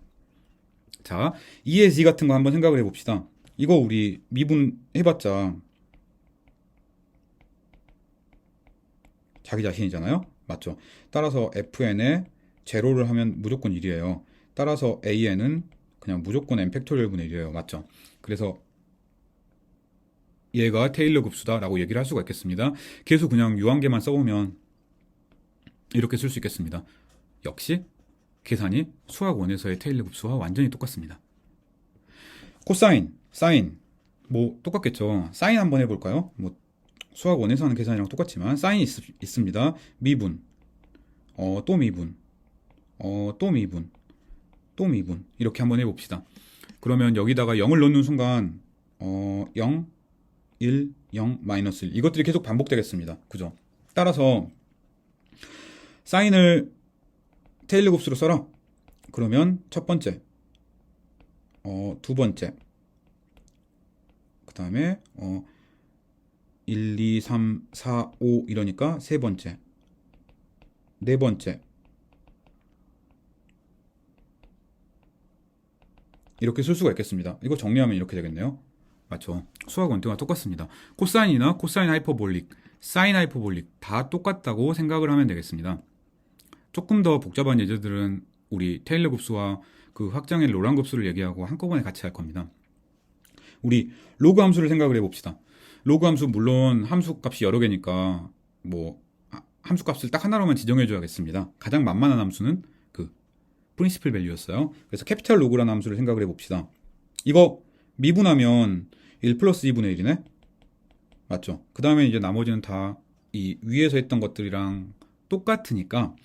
자, 2의 z 같은 거 한번 생각을 해봅시다. 이거 우리 미분 해봤자 자기 자신이잖아요. 맞죠? 따라서 fn에 제로를 하면 무조건 1이에요. 따라서 an은 그냥 무조건 n 팩토리얼 분의 1이에요. 맞죠? 그래서 얘가 테일러 급수다라고 얘기를 할 수가 있겠습니다. 계수 그냥 유한계만 써보면 이렇게 쓸 수 있겠습니다. 역시 계산이 수학 원에서의 테일러 급수와 완전히 똑같습니다. 코사인, 사인 뭐 똑같겠죠. 사인 한번 해볼까요? 뭐 수학 원에서 하는 계산이랑 똑같지만 사인이 있습니다. 미분, 또 미분, 또 미분, 또 미분 이렇게 한번 해봅시다. 그러면 여기다가 0을 넣는 순간 0, 1, 0, 마이너스 1 이것들이 계속 반복되겠습니다. 그죠? 따라서 사인을 테일러 급수로 써라. 그러면 첫 번째, 두 번째, 그 다음에 1, 2, 3, 4, 5 이러니까 세 번째, 네 번째, 이렇게 쓸 수가 있겠습니다. 이거 정리하면 이렇게 되겠네요. 맞죠? 수학 원칙과 똑같습니다. 코사인이나 코사인 하이퍼볼릭, 사인 하이퍼볼릭 다 똑같다고 생각을 하면 되겠습니다. 조금 더 복잡한 예제들은 우리 테일러 급수와 그 확장의 로랑 급수를 얘기하고 한꺼번에 같이 할 겁니다. 우리 로그 함수를 생각을 해봅시다. 로그 함수 물론 함수 값이 여러 개니까 뭐 함수 값을 딱 하나로만 지정해 줘야겠습니다. 가장 만만한 함수는 그 프린시플 밸류였어요. 그래서 캐피탈 로그라는 함수를 생각을 해봅시다. 이거 미분하면 1 플러스 2분의 1이네? 맞죠? 그 다음에 이제 나머지는 다 이 위에서 했던 것들이랑 똑같으니까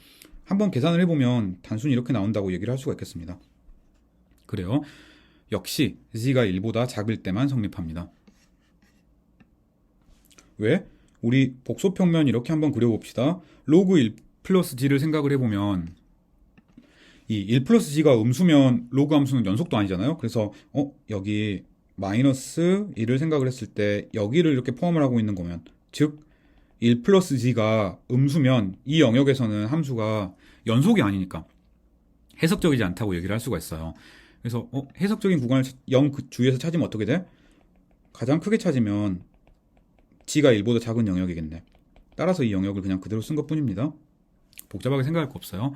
한번 계산을 해보면 단순히 이렇게 나온다고 얘기를 할 수가 있겠습니다. 그래요. 역시 z가 1보다 작을 때만 성립합니다. 왜? 우리 복소평면 이렇게 한번 그려봅시다. 로그 1 플러스 g를 생각을 해보면 이 1 플러스 g가 음수면 로그 함수는 연속도 아니잖아요. 그래서 여기 마이너스 1을 생각을 했을 때 여기를 이렇게 포함을 하고 있는 거면, 즉 1 플러스 g가 음수면 이 영역에서는 함수가 연속이 아니니까 해석적이지 않다고 얘기를 할 수가 있어요. 그래서 해석적인 구간을 0 그 주위에서 찾으면 어떻게 돼? 가장 크게 찾으면 g가 1보다 작은 영역이겠네. 따라서 이 영역을 그냥 그대로 쓴 것뿐입니다. 복잡하게 생각할 거 없어요.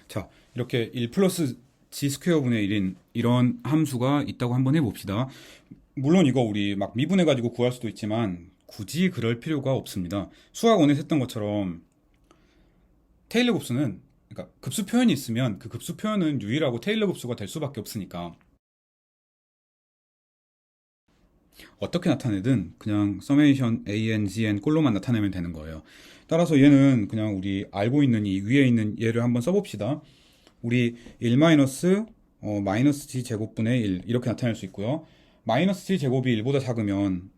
자, 이렇게 1 플러스 g 스퀘어 분의 1인 이런 함수가 있다고 한번 해봅시다. 물론 이거 우리 막 미분해가지고 구할 수도 있지만 굳이 그럴 필요가 없습니다. 수학원에서 했던 것처럼 테일러 급수는, 그러니까 급수 표현이 있으면 그 급수 표현은 유일하고 테일러 급수가 될 수밖에 없으니까 어떻게 나타내든 그냥 서메이션 an, gn 꼴로만 나타내면 되는 거예요. 따라서 얘는 그냥 우리 알고 있는 이 위에 있는 얘를 한번 써봅시다. 우리 1 마이너스 마이너스 g 제곱분의 1 이렇게 나타낼 수 있고요. 마이너스 g 제곱이 1보다 작으면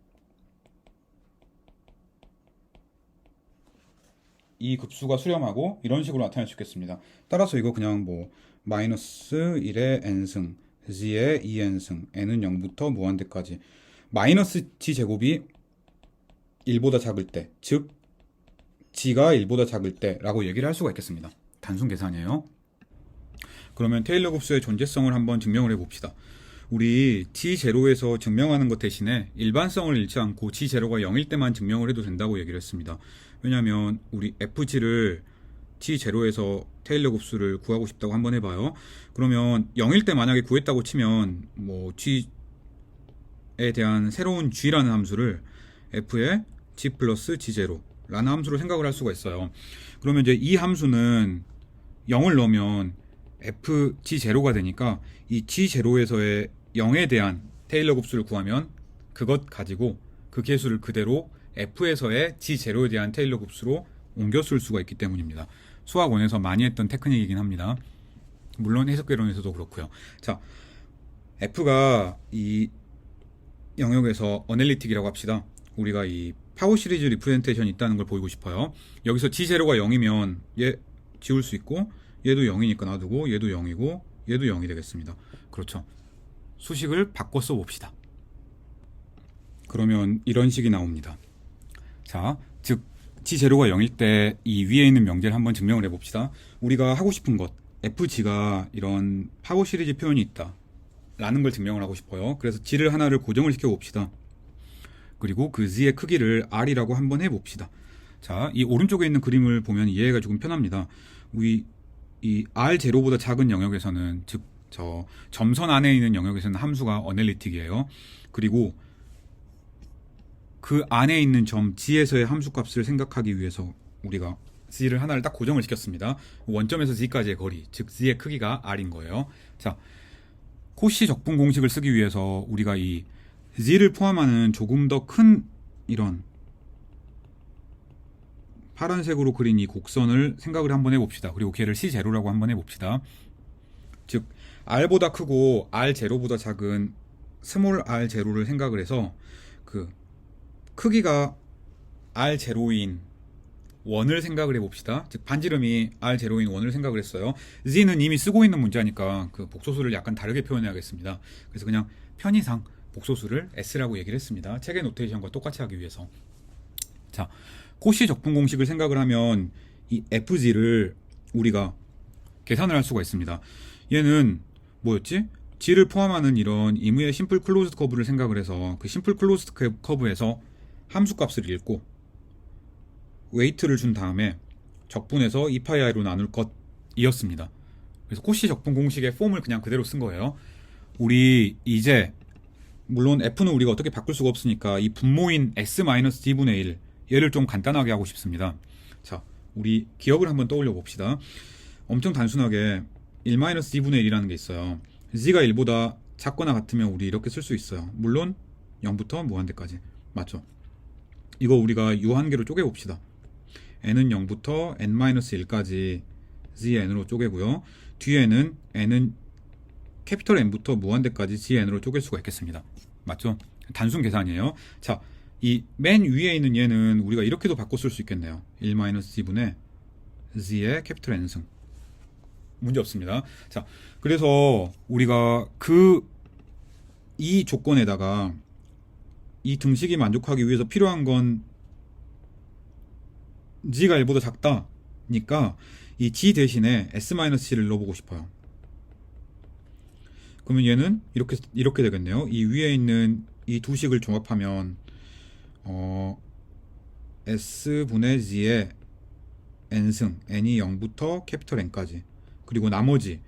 이 급수가 수렴하고 이런 식으로 나타낼 수 있겠습니다. 따라서 이거 그냥 뭐 마이너스 1의 n승, g의 2n승, n은 0부터 무한대까지 마이너스 g 제곱이 1보다 작을 때, 즉 g가 1보다 작을 때 라고 얘기를 할 수가 있겠습니다. 단순 계산이에요. 그러면 테일러 급수의 존재성을 한번 증명을 해봅시다. 우리 t0에서 증명하는 것 대신에 일반성을 잃지 않고 t0가 0일 때만 증명을 해도 된다고 얘기를 했습니다. 왜냐하면 우리 fg를 t0에서 테일러 급수를 구하고 싶다고 한번 해봐요. 그러면 0일 때 만약에 구했다고 치면 뭐 g에 대한 새로운 g라는 함수를 f의 g 플러스 g0 라는 함수로 생각을 할 수가 있어요. 그러면 이제 이 함수는 0을 넣으면 fg0가 되니까 이 g0에서의 0에 대한 테일러 곱수를 구하면 그것 가지고 그 계수를 그대로 f에서의 g0에 대한 테일러 곱수로 옮겨 쓸 수가 있기 때문입니다. 수학원에서 많이 했던 테크닉이긴 합니다. 물론 해석개론에서도 그렇고요. 자, f가 이 영역에서 어널리틱이라고 합시다. 우리가 이 파워 시리즈 리프레젠테이션이 있다는 걸 보이고 싶어요. 여기서 g0가 0이면 얘 지울 수 있고, 얘도 0이니까 놔두고, 얘도 0이고, 얘도 0이 되겠습니다. 그렇죠. 수식을 바꿔 써봅시다. 그러면 이런 식이 나옵니다. 자, 즉 g0가 0일 때 이 위에 있는 명제를 한번 증명을 해봅시다. 우리가 하고 싶은 것, fg가 이런 파워 시리즈 표현이 있다 라는 걸 증명을 하고 싶어요. 그래서 g를 하나를 고정을 시켜 봅시다. 그리고 그 z의 크기를 r이라고 한번 해봅시다. 자, 이 오른쪽에 있는 그림을 보면 이해가 조금 편합니다. 우리 이 r0보다 작은 영역에서는, 즉 저 점선 안에 있는 영역에서는 함수가 어널리틱이에요. 그리고 그 안에 있는 점 g에서의 함수값을 생각하기 위해서 우리가 z를 하나를 딱 고정을 시켰습니다. 원점에서 z까지의 거리, 즉 z의 크기가 r인 거예요. 자, 코시 적분 공식을 쓰기 위해서 우리가 이 z를 포함하는 조금 더 큰 이런 파란색으로 그린 이 곡선을 생각을 한번 해봅시다. 그리고 걔를 C0라고 한번 해봅시다. 즉 R보다 크고 R0보다 작은 스몰 R0를 생각을 해서 그 크기가 R0인 원을 생각을 해봅시다. 즉 반지름이 R0인 원을 생각을 했어요. z는 이미 쓰고 있는 문자니까 그 복소수를 약간 다르게 표현해야겠습니다. 그래서 그냥 편의상 복소수를 s라고 얘기를 했습니다. 책의 노테이션과 똑같이 하기 위해서. 자, 코시 적분 공식을 생각을 하면 이 fg를 우리가 계산을 할 수가 있습니다. 얘는 뭐였지? g를 포함하는 이런 임의의 심플 클로즈드 커브를 생각을 해서 그 심플 클로즈드 커브에서 함수 값을 읽고 웨이트를 준 다음에 적분해서 2파이i로 나눌 것이었습니다. 그래서 코시 적분 공식의 폼을 그냥 그대로 쓴 거예요. 우리 이제 물론 f는 우리가 어떻게 바꿀 수가 없으니까 이 분모인 s-d분의 1 얘를 좀 간단하게 하고 싶습니다. 자, 우리 기억을 한번 떠올려 봅시다. 엄청 단순하게 1-d분의 1이라는 게 있어요. z가 1보다 작거나 같으면 우리 이렇게 쓸 수 있어요. 물론 0부터 무한대까지. 맞죠? 이거 우리가 유한계로 쪼개 봅시다. n은 0부터 n-1까지 zn으로 쪼개고요. 뒤에는 n은 캐피털 N부터 무한대까지 gn으로 쪼갤 수가 있겠습니다. 맞죠? 단순 계산이에요. 자, 이 맨 위에 있는 얘는 우리가 이렇게도 바꿔 쓸 수 있겠네요. 1-g분의 z의 캐피털 N승. 문제 없습니다. 자, 그래서 우리가 이 조건에다가 이 등식이 만족하기 위해서 필요한 건 g가 1보다 작다니까 이 g 대신에 s-c를 넣어보고 싶어요. 그러면 얘는 이렇게 되겠네요. 이 위에 있는 이 두 식을 종합하면 s분의 g의 n승, n이 0부터 캐피털 N까지, 그리고 나머지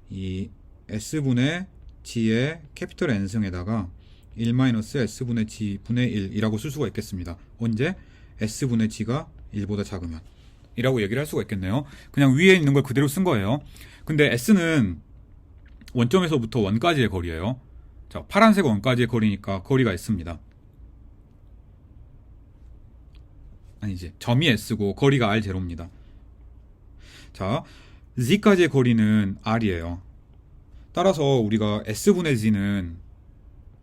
이 s분의 g의 캐피털 N승에다가 1-s분의 g분의 1이라고 쓸 수가 있겠습니다. 언제? s분의 g가 1보다 작으면 이라고 얘기를 할 수가 있겠네요. 그냥 위에 있는 걸 그대로 쓴 거예요. 근데 s는 원점에서부터 원까지의 거리예요. 자, 파란색 원까지의 거리니까 거리가 s입니다. 아니지, 점이 s고 거리가 r0입니다. 자, z까지의 거리는 r이에요. 따라서 우리가 s분의 g는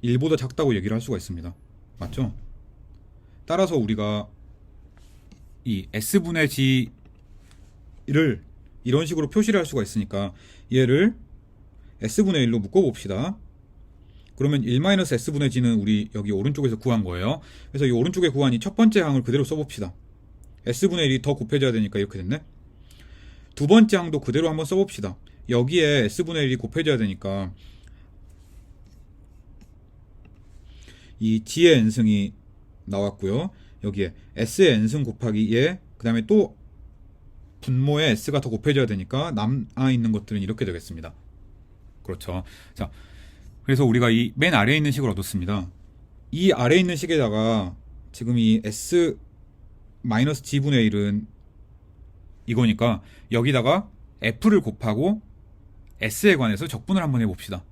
1보다 작다고 얘기를 할 수가 있습니다. 맞죠? 따라서 우리가 이 s분의 g를 이런 식으로 표시를 할 수가 있으니까 얘를 s분의 1로 묶어봅시다. 그러면 1-s분의 g는 우리 여기 오른쪽에서 구한 거예요. 그래서 이 오른쪽에 구한 이 첫 번째 항을 그대로 써봅시다. s분의 1이 더 곱해져야 되니까 이렇게 됐네. 두 번째 항도 그대로 한번 써봅시다. 여기에 s분의 1이 곱해져야 되니까 이 g의 n승이 나왔고요. 여기에 s의 n승 곱하기 얘, 그 다음에 또 분모에 s가 더 곱해져야 되니까 남아있는 것들은 이렇게 되겠습니다. 그렇죠. 자, 그래서 우리가 이 맨 아래에 있는 식을 얻었습니다. 이 아래에 있는 식에다가 지금 이 s-g분의 1은 이거니까 여기다가 f를 곱하고 s에 관해서 적분을 한번 해봅시다.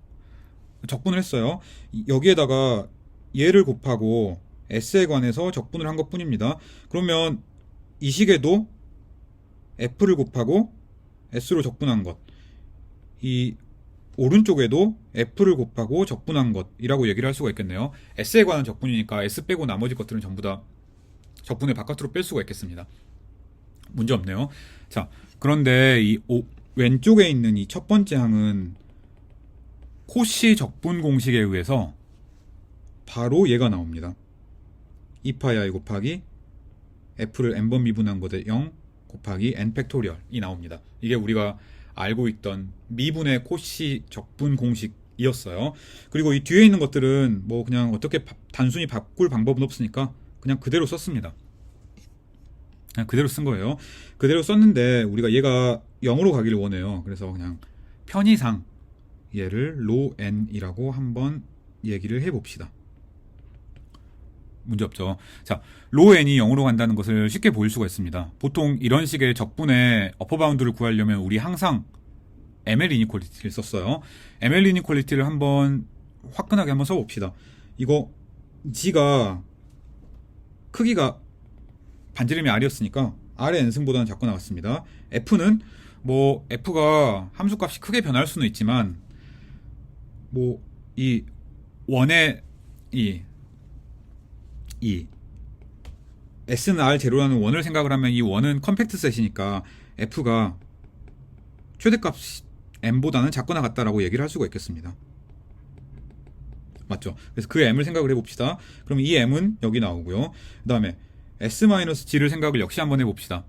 적분을 했어요. 여기에다가 얘를 곱하고 s에 관해서 적분을 한 것뿐입니다. 그러면 이 식에도 f를 곱하고 s로 적분한 것, 이 오른쪽에도 f를 곱하고 적분한 것이라고 얘기를 할 수가 있겠네요. s에 관한 적분이니까 s 빼고 나머지 것들은 전부 다 적분의 바깥으로 뺄 수가 있겠습니다. 문제 없네요. 자, 그런데 이 왼쪽에 있는 이 첫 번째 항은 코시 적분 공식에 의해서 바로 얘가 나옵니다. 2파이 곱하기 f를 n번 미분한 것에 0 곱하기 n 팩토리얼이 나옵니다. 이게 우리가 알고 있던 미분의 코시 적분 공식이었어요. 그리고 이 뒤에 있는 것들은 뭐 그냥 어떻게 단순히 바꿀 방법은 없으니까 그냥 그대로 썼습니다. 그냥 그대로 쓴 거예요. 그대로 썼는데 우리가 얘가 0으로 가기를 원해요. 그래서 그냥 편의상 얘를 로 n이라고 한번 얘기를 해봅시다. 문제 없죠. 자, 로 n이 0으로 간다는 것을 쉽게 보일 수가 있습니다. 보통 이런 식의 적분의 어퍼 바운드를 구하려면 우리 항상 ML 이니퀄리티를 썼어요. ML 이니퀄리티를 한번 화끈하게 한번 써봅시다. 이거 g가 크기가 반지름이 r이었으니까 r의 n승보다는 작고 나왔습니다. f는 뭐 f가 함수값이 크게 변할 수는 있지만 뭐 이 원의 이 S는 R0라는 원을 생각을 하면 이 원은 컴팩트 셋이니까 F가 최대값 M보다는 작거나 같다라고 얘기를 할 수가 있겠습니다. 맞죠? 그래서 그 M을 생각을 해봅시다. 그럼 이 M은 여기 나오고요. 그 다음에 S-G를 생각을 역시 한번 해봅시다.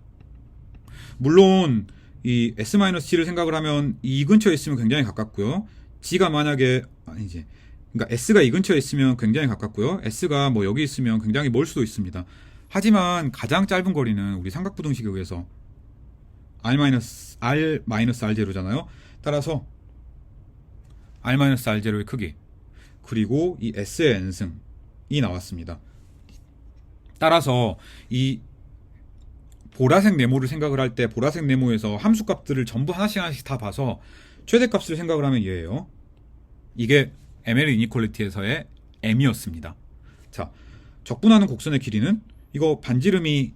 물론 이 S-G를 생각을 하면 이 근처에 있으면 굉장히 가깝고요. G가 만약에 아니지, 그러니까 S가 이 근처에 있으면 굉장히 가깝고요. S가 뭐 여기 있으면 굉장히 멀 수도 있습니다. 하지만 가장 짧은 거리는 우리 삼각부등식에 의해서 R-R0잖아요. 따라서 R-R0의 크기 그리고 이 S의 n승이 나왔습니다. 따라서 이 보라색 네모를 생각을 할 때 보라색 네모에서 함수값들을 전부 하나씩 다 봐서 최대값을 생각을 하면 얘예요. 이게 ML 이니퀄리티에서의 M이었습니다. 자, 적분하는 곡선의 길이는 이거 반지름이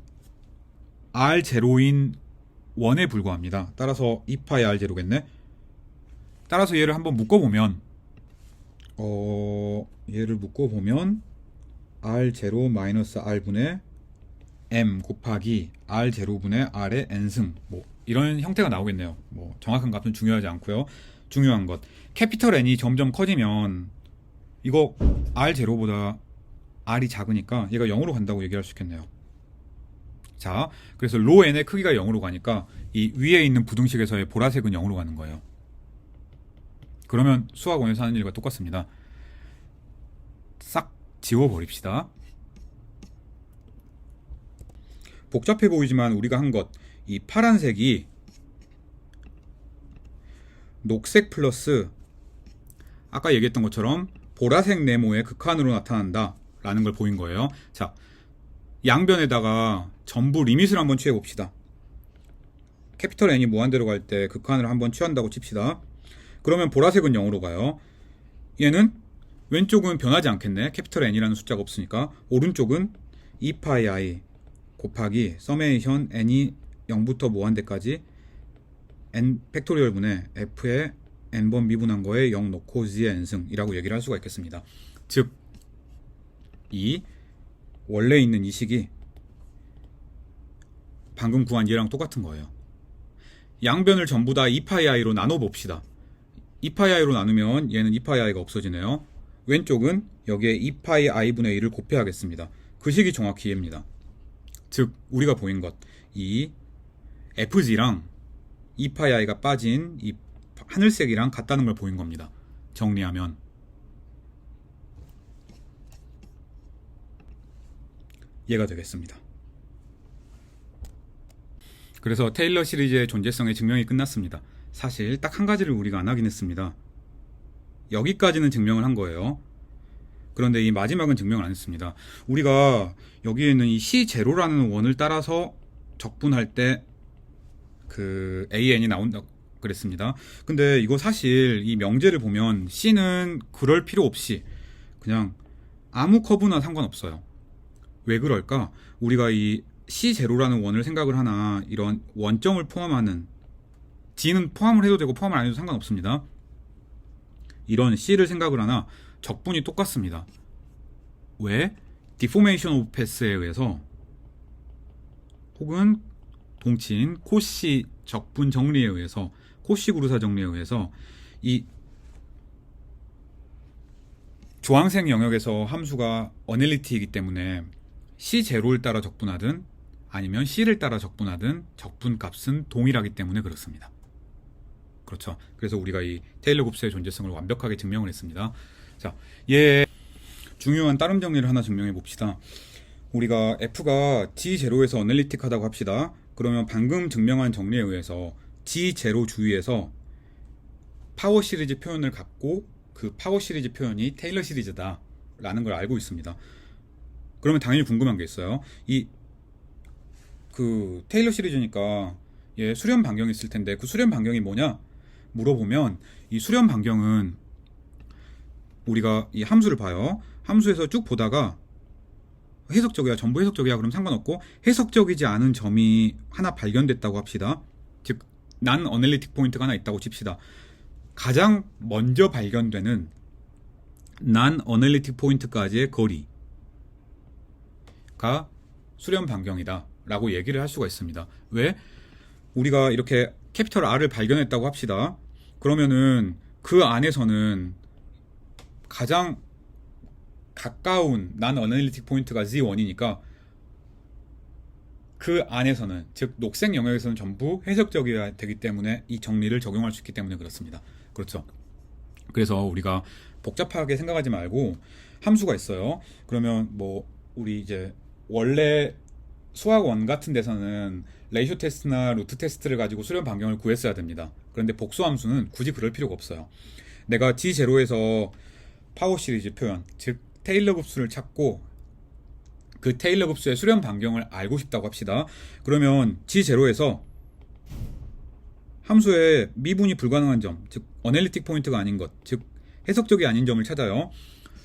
R0인 1에 불과합니다. 따라서 2파이 R0겠네. 따라서 얘를 한번 묶어보면 얘를 묶어보면 R0-R분의 M 곱하기 R0분의 R의 N승 뭐 이런 형태가 나오겠네요. 뭐 정확한 값은 중요하지 않고요. 중요한 것 캐피털 N이 점점 커지면 이거 R0보다 R이 작으니까 얘가 0으로 간다고 얘기할 수 있겠네요. 자, 그래서 로 N의 크기가 0으로 가니까 이 위에 있는 부등식에서의 보라색은 0으로 가는 거예요. 그러면 수학원에서 하는 일과 똑같습니다. 싹 지워버립시다. 복잡해 보이지만 우리가 한 것, 이 파란색이 녹색 플러스 아까 얘기했던 것처럼 보라색 네모의 극한으로 나타난다 라는 걸 보인 거예요. 자, 양변에다가 전부 리밋을 한번 취해 봅시다. 캐피털 N이 무한대로 갈 때 극한을 한번 취한다고 칩시다. 그러면 보라색은 0으로 가요. 얘는 왼쪽은 변하지 않겠네. 캐피털 N이라는 숫자가 없으니까. 오른쪽은 2파이 I 곱하기 서메이션 N이 0부터 무한대까지 N 팩토리얼 분의 F의 N번 미분한 거에 0 넣고 Z의 N승이라고 얘기를 할 수가 있겠습니다. 즉, 이 원래 있는 이 식이 방금 구한 얘랑 똑같은 거예요. 양변을 전부 다 2파이 I로 나눠 봅시다. 2파이 I로 나누면 얘는 2파이 I가 없어지네요. 왼쪽은 여기에 2파이 I분의 1을 곱해야겠습니다. 그 식이 정확히 얘입니다. 즉 우리가 보인 것, 이 FG랑 2파이 I가 빠진 이 하늘색이랑 같다는 걸 보인 겁니다. 정리하면 얘가 되겠습니다. 그래서 테일러 시리즈의 존재성의 증명이 끝났습니다. 사실 딱 한 가지를 우리가 안 하긴 했습니다. 여기까지는 증명을 한 거예요. 그런데 이 마지막은 증명을 안 했습니다. 우리가 여기에 있는 이 C0라는 원을 따라서 적분할 때 그 AN이 나온다 그랬습니다. 근데 이거 사실 이 명제를 보면 C는 그럴 필요 없이 그냥 아무 커브나 상관없어요. 왜 그럴까? 우리가 이 C0라는 원을 생각을 하나 이런 원점을 포함하는 G는 포함을 해도 되고 포함을 안 해도 상관없습니다. 이런 C를 생각을 하나 적분이 똑같습니다. 왜? 디포메이션 오브 패스에 의해서 혹은 동치인 코시 적분 정리에 의해서 코시 구르사 정리에 의해서 이 주황색 영역에서 함수가 어널리티이기 때문에 C0를 따라 적분하든 아니면 C를 따라 적분하든 적분값은 동일하기 때문에 그렇습니다. 그렇죠. 그래서 우리가 이 테일러 곱수의 존재성을 완벽하게 증명을 했습니다. 자, 얘 중요한 따름 정리를 하나 증명해 봅시다. 우리가 F가 G0에서 어널리틱하다고 합시다. 그러면 방금 증명한 정리에 의해서 G0 주위에서 파워 시리즈 표현을 갖고 그 파워 시리즈 표현이 테일러 시리즈다 라는 걸 알고 있습니다. 그러면 당연히 궁금한 게 있어요. 그 테일러 시리즈니까 얘 수렴 반경이 있을 텐데 그 수렴 반경이 뭐냐 물어보면 이 수렴 반경은 우리가 이 함수를 봐요. 함수에서 쭉 보다가 해석적이야, 전부 해석적이야 그럼 상관없고 해석적이지 않은 점이 하나 발견됐다고 합시다. 즉 난 어널리틱 포인트가 하나 있다고 칩시다. 가장 먼저 발견되는 난 어널리틱 포인트까지의 거리가 수렴 반경이다 라고 얘기를 할 수가 있습니다. 왜? 우리가 이렇게 캐피털 R을 발견했다고 합시다. 그러면은 그 안에서는 가장 가까운 난 어널리틱 포인트가 Z1이니까 그 안에서는, 즉 녹색 영역에서는 전부 해석적이어야 되기 때문에 이 정리를 적용할 수 있기 때문에 그렇습니다. 그렇죠. 그래서 우리가 복잡하게 생각하지 말고 함수가 있어요. 그러면 뭐 우리 이제 원래 수학 원 같은 데서는 레이쇼 테스트나 루트 테스트를 가지고 수렴 반경을 구했어야 됩니다. 그런데 복수 함수는 굳이 그럴 필요가 없어요. 내가 G0에서 파워 시리즈 표현, 즉 테일러 급수를 찾고 그 테일러 급수의 수렴 반경을 알고 싶다고 합시다. 그러면 G0에서 함수의 미분이 불가능한 점, 즉 어널리틱 포인트가 아닌 것, 즉 해석적이 아닌 점을 찾아요.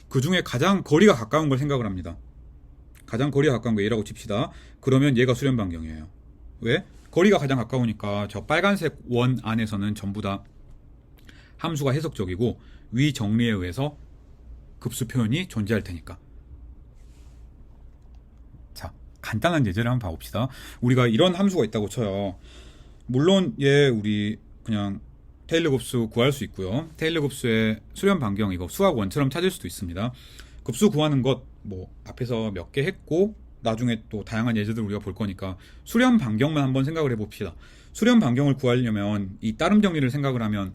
그 중에 가장 거리가 가까운 걸 생각을 합니다. 가장 거리가 가까운 거 A라고 칩시다. 그러면 얘가 수렴 반경이에요. 왜? 거리가 가장 가까우니까 저 빨간색 원 안에서는 전부 다 함수가 해석적이고 위 정리에 의해서 급수 표현이 존재할 테니까. 자, 간단한 예제를 한번 봐봅시다. 우리가 이런 함수가 있다고 쳐요. 물론 얘 우리 그냥 테일러 급수 구할 수 있고요. 테일러 급수의 수렴 반경 이거 수학 원처럼 찾을 수도 있습니다. 급수 구하는 것 뭐 앞에서 몇 개 했고 나중에 또 다양한 예제들 우리가 볼 거니까 수렴 반경만 한번 생각을 해봅시다. 수렴 반경을 구하려면 이 따름 정리를 생각을 하면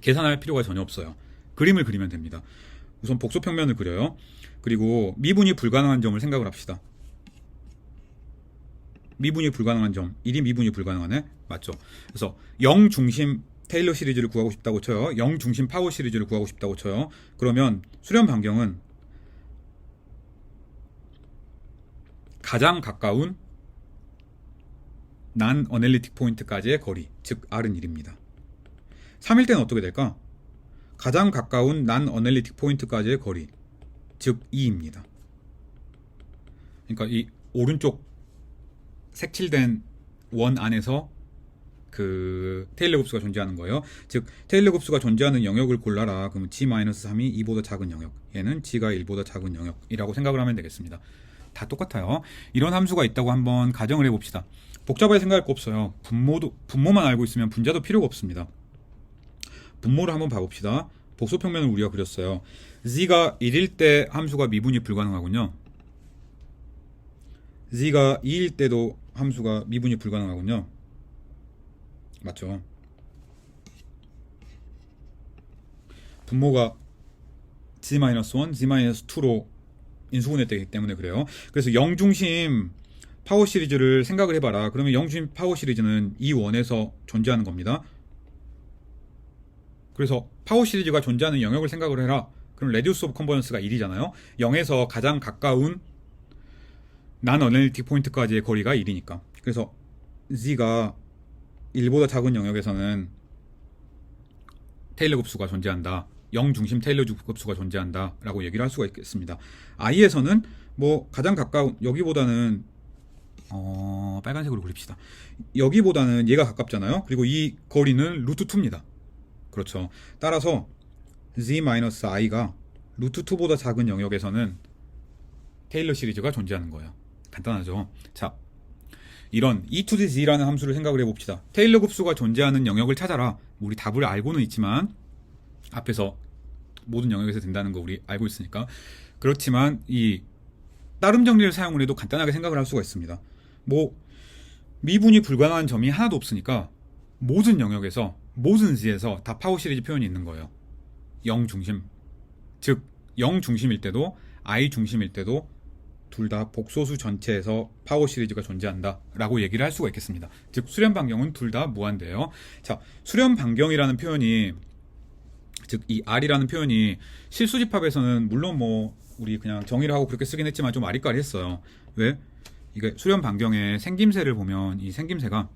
계산할 필요가 전혀 없어요. 그림을 그리면 됩니다. 우선 복소평면을 그려요. 그리고 미분이 불가능한 점을 생각을 합시다. 미분이 불가능한 점, 1이 미분이 불가능하네? 맞죠? 그래서 0 중심 테일러 시리즈를 구하고 싶다고 쳐요. 0 중심 파워 시리즈를 구하고 싶다고 쳐요. 그러면 수렴 반경은 가장 가까운 난 어널리틱 포인트까지의 거리, 즉 R은 1입니다. 3일 때는 어떻게 될까? 가장 가까운 난 어널리틱 포인트까지의 거리, 즉 2입니다. 그러니까 이 오른쪽 색칠된 원 안에서 그 테일러 급수가 존재하는 거예요. 즉 테일러 급수가 존재하는 영역을 골라라. 그러면 G-3이 2보다 작은 영역, 얘는 G가 1보다 작은 영역이라고 생각을 하면 되겠습니다. 다 똑같아요. 이런 함수가 있다고 한번 가정을 해봅시다. 복잡하게 생각할 거 없어요. 분모만 알고 있으면 분자도 필요가 없습니다. 분모를 한번 봐봅시다. 복소평면을 우리가 그렸어요. Z가 1일 때 함수가 미분이 불가능하군요. Z가 2일 때도 함수가 미분이 불가능하군요. 맞죠? 분모가 G-1, G-2로 인수분해되기 때문에 그래요. 그래서 0 중심 파워 시리즈를 생각을 해봐라. 그러면 0 중심 파워 시리즈는 이 원에서 존재하는 겁니다. 그래서 파워 시리즈가 존재하는 영역을 생각을 해라. 그럼 레디우스 오브 컨버전스가 1이잖아요. 0에서 가장 가까운 난 어널리틱 포인트까지의 거리가 1이니까. 그래서 Z가 1보다 작은 영역에서는 테일러 급수가 존재한다. 0 중심 테일러 급수가 존재한다 라고 얘기를 할 수가 있겠습니다. I에서는 뭐 가장 가까운 여기보다는 빨간색으로 그립시다. 여기보다는 얘가 가깝잖아요. 그리고 이 거리는 루트 2입니다. 그렇죠. 따라서 Z-I가 루트 2보다 작은 영역에서는 테일러 시리즈가 존재하는 거예요. 간단하죠. 자, 이런 e to the z라는 함수를 생각을 해봅시다. 테일러 급수가 존재하는 영역을 찾아라. 우리 답을 알고는 있지만 앞에서 모든 영역에서 된다는 거 우리 알고 있으니까. 그렇지만 이 따름 정리를 사용을 해도 간단하게 생각을 할 수가 있습니다. 뭐 미분이 불가능한 점이 하나도 없으니까 모든 영역에서 모든 Z에서 다 파워 시리즈 표현이 있는 거예요. 0 중심, 즉 0 중심일 때도 I 중심일 때도 둘 다 복소수 전체에서 파워 시리즈가 존재한다 라고 얘기를 할 수가 있겠습니다. 즉 수렴 반경은 둘 다 무한대예요. 자, 수렴 반경이라는 표현이, 즉 이 R이라는 표현이 실수집합에서는 물론 뭐 우리 그냥 정의를 하고 그렇게 쓰긴 했지만 좀 아리까리했어요. 왜? 이게 수렴 반경의 생김새를 보면 이 생김새가